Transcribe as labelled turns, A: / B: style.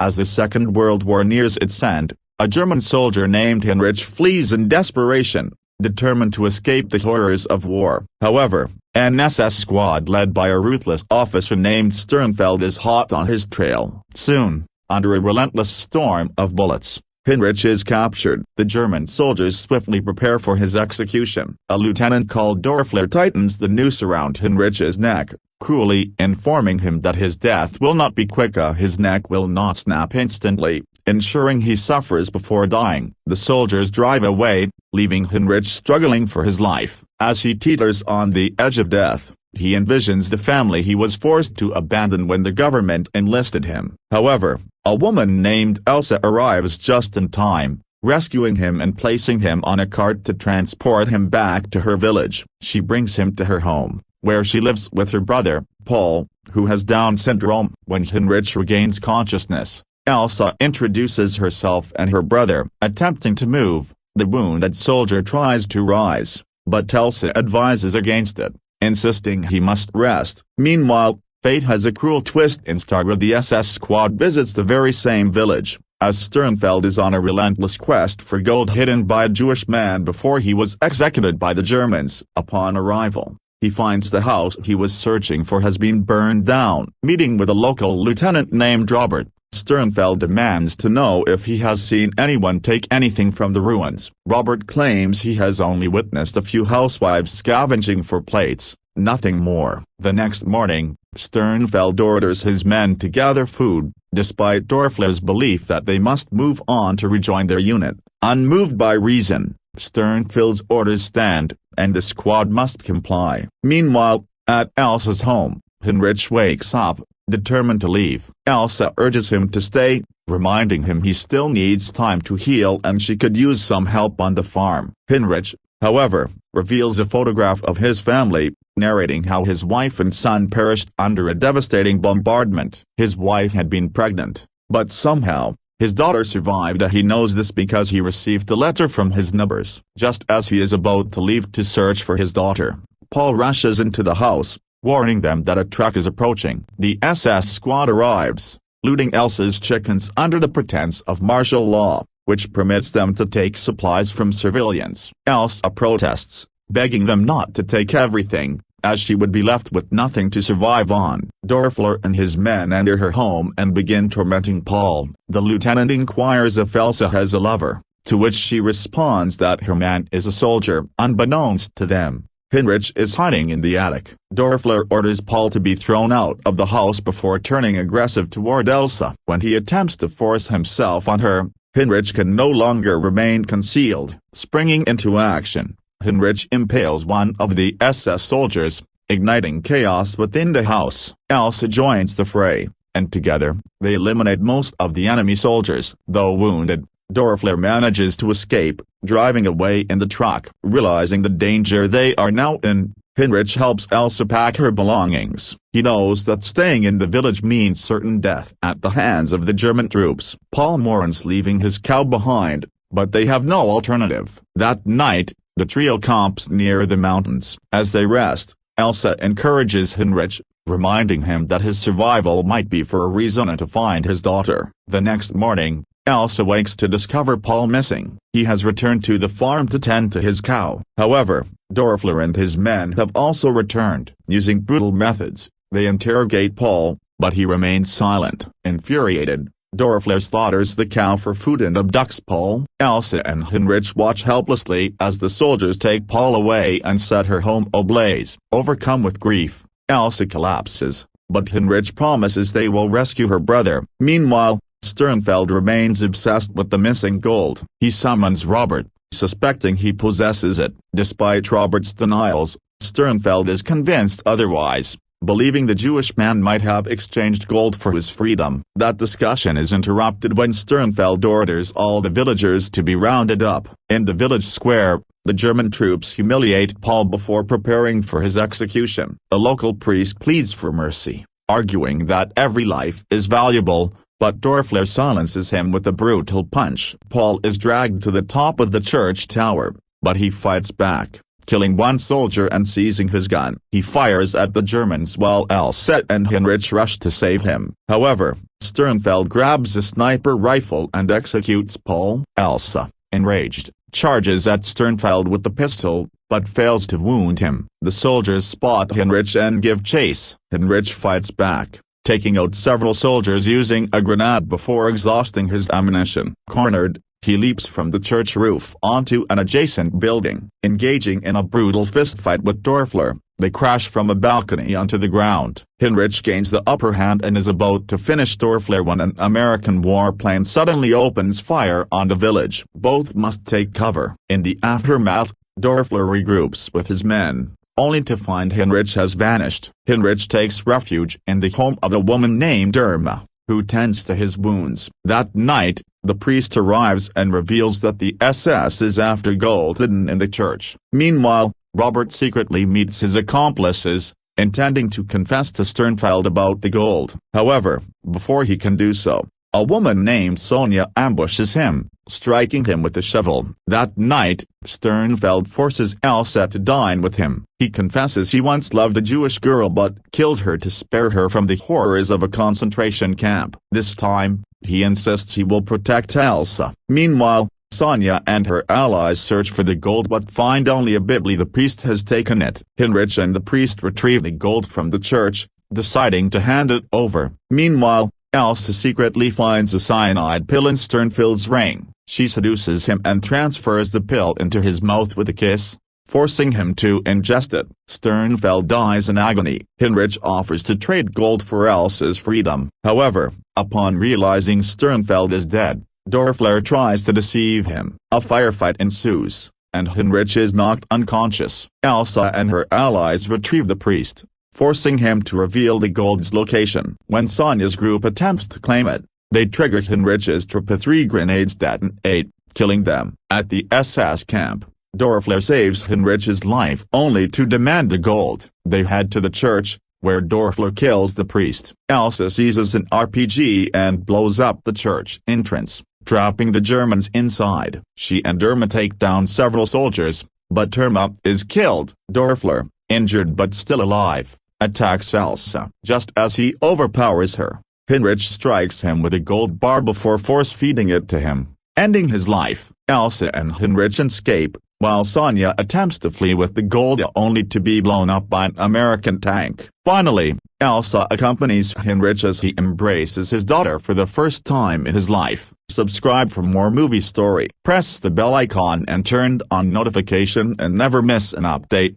A: As the Second World War nears its end, a German soldier named Heinrich flees in desperation, determined to escape the horrors of war. However, an SS squad led by a ruthless officer named Sternfeld is hot on his trail. Soon, under a relentless storm of bullets, Heinrich is captured. The German soldiers swiftly prepare for his execution. A lieutenant called Dorfler tightens the noose around Heinrich's neck, cruelly informing him that his death will not be quick. His neck will not snap instantly, ensuring he suffers before dying. The soldiers drive away, leaving Heinrich struggling for his life. As he teeters on the edge of death, he envisions the family he was forced to abandon when the government enlisted him. However, a woman named Elsa arrives just in time, rescuing him and placing him on a cart to transport him back to her village. She brings him to her home, where she lives with her brother, Paul, who has Down syndrome. When Heinrich regains consciousness, Elsa introduces herself and her brother. Attempting to move, the wounded soldier tries to rise, but Elsa advises against it, insisting he must rest. Meanwhile, fate has a cruel twist in Starga. The SS squad visits the very same village, as Sternfeld is on a relentless quest for gold hidden by a Jewish man before he was executed by the Germans. Upon arrival, he finds the house he was searching for has been burned down. Meeting with a local lieutenant named Robert, Sternfeld demands to know if he has seen anyone take anything from the ruins. Robert claims he has only witnessed a few housewives scavenging for plates, nothing more. The next morning, Sternfeld orders his men to gather food, despite Dorfler's belief that they must move on to rejoin their unit. Unmoved by reason, Sternfeld's orders stand, and the squad must comply. Meanwhile, at Elsa's home, Heinrich wakes up, determined to leave. Elsa urges him to stay, reminding him he still needs time to heal and she could use some help on the farm. Heinrich, however, reveals a photograph of his family, narrating how his wife and son perished under a devastating bombardment. His wife had been pregnant, but somehow, his daughter survived. He knows this because he received a letter from his neighbors. Just as he is about to leave to search for his daughter, Paul rushes into the house, warning them that a truck is approaching. The SS squad arrives, looting Elsa's chickens under the pretense of martial law, which permits them to take supplies from civilians. Elsa protests, begging them not to take everything, as she would be left with nothing to survive on. Dorfler and his men enter her home and begin tormenting Paul. The lieutenant inquires if Elsa has a lover, to which she responds that her man is a soldier. Unbeknownst to them, Heinrich is hiding in the attic. Dorfler orders Paul to be thrown out of the house before turning aggressive toward Elsa. When he attempts to force himself on her, Heinrich can no longer remain concealed. Springing into action, Heinrich impales one of the SS soldiers, igniting chaos within the house. Elsa joins the fray, and together, they eliminate most of the enemy soldiers. Though wounded, Dorfler manages to escape, driving away in the truck. Realizing the danger they are now in, Heinrich helps Elsa pack her belongings. He knows that staying in the village means certain death at the hands of the German troops. Paul mourns leaving his cow behind, but they have no alternative. That night, the trio camps near the mountains. As they rest, Elsa encourages Heinrich, reminding him that his survival might be for a reason to find his daughter. The next morning, Elsa wakes to discover Paul missing. He has returned to the farm to tend to his cow. However, Dorfler and his men have also returned. Using brutal methods, they interrogate Paul, but he remains silent. Infuriated, Dorfler slaughters the cow for food and abducts Paul. Elsa and Heinrich watch helplessly as the soldiers take Paul away and set her home ablaze. Overcome with grief, Elsa collapses, but Heinrich promises they will rescue her brother. Meanwhile, Sternfeld remains obsessed with the missing gold. He summons Robert, suspecting he possesses it. Despite Robert's denials, Sternfeld is convinced otherwise, believing the Jewish man might have exchanged gold for his freedom. That discussion is interrupted when Sternfeld orders all the villagers to be rounded up. In the village square, the German troops humiliate Paul before preparing for his execution. A local priest pleads for mercy, arguing that every life is valuable, but Dorfler silences him with a brutal punch. Paul is dragged to the top of the church tower, but he fights back, killing one soldier and seizing his gun. He fires at the Germans while Elsa and Heinrich rush to save him. However, Sternfeld grabs a sniper rifle and executes Paul. Elsa, enraged, charges at Sternfeld with the pistol, but fails to wound him. The soldiers spot Heinrich and give chase. Heinrich fights back, taking out several soldiers using a grenade before exhausting his ammunition. Cornered, he leaps from the church roof onto an adjacent building. Engaging in a brutal fistfight with Dorfler, they crash from a balcony onto the ground. Heinrich gains the upper hand and is about to finish Dorfler when an American warplane suddenly opens fire on the village. Both must take cover. In the aftermath, Dorfler regroups with his men, only to find Heinrich has vanished. Heinrich takes refuge in the home of a woman named Irma, who tends to his wounds. That night, the priest arrives and reveals that the SS is after gold hidden in the church. Meanwhile, Robert secretly meets his accomplices, intending to confess to Sternfeld about the gold. However, before he can do so, a woman named Sonia ambushes him, striking him with a shovel. That night, Sternfeld forces Elsa to dine with him. He confesses he once loved a Jewish girl but killed her to spare her from the horrors of a concentration camp. This time, he insists he will protect Elsa. Meanwhile, Sonia and her allies search for the gold but find only a Bibli. The priest has taken it. Heinrich and the priest retrieve the gold from the church, deciding to hand it over. Meanwhile, Elsa secretly finds a cyanide pill in Sternfeld's ring. She seduces him and transfers the pill into his mouth with a kiss, forcing him to ingest it. Sternfeld dies in agony. Heinrich offers to trade gold for Elsa's freedom. However, upon realizing Sternfeld is dead, Dorfler tries to deceive him. A firefight ensues, and Heinrich is knocked unconscious. Elsa and her allies retrieve the priest, forcing him to reveal the gold's location. When Sonia's group attempts to claim it, they trigger Heinrich's trip. 3 grenades detonate, killing them. At the SS camp, Dorfler saves Heinrich's life only to demand the gold. They head to the church, where Dorfler kills the priest. Elsa seizes an RPG and blows up the church entrance, trapping the Germans inside. She and Irma take down several soldiers, but Irma is killed. Dorfler, injured but still alive, attacks Elsa. Just as he overpowers her, Heinrich strikes him with a gold bar before force-feeding it to him, ending his life. Elsa and Heinrich escape, while Sonia attempts to flee with the gold only to be blown up by an American tank. Finally, Elsa accompanies Heinrich as he embraces his daughter for the first time in his life. Subscribe for more movie story. Press the bell icon and turn on notification and never miss an update.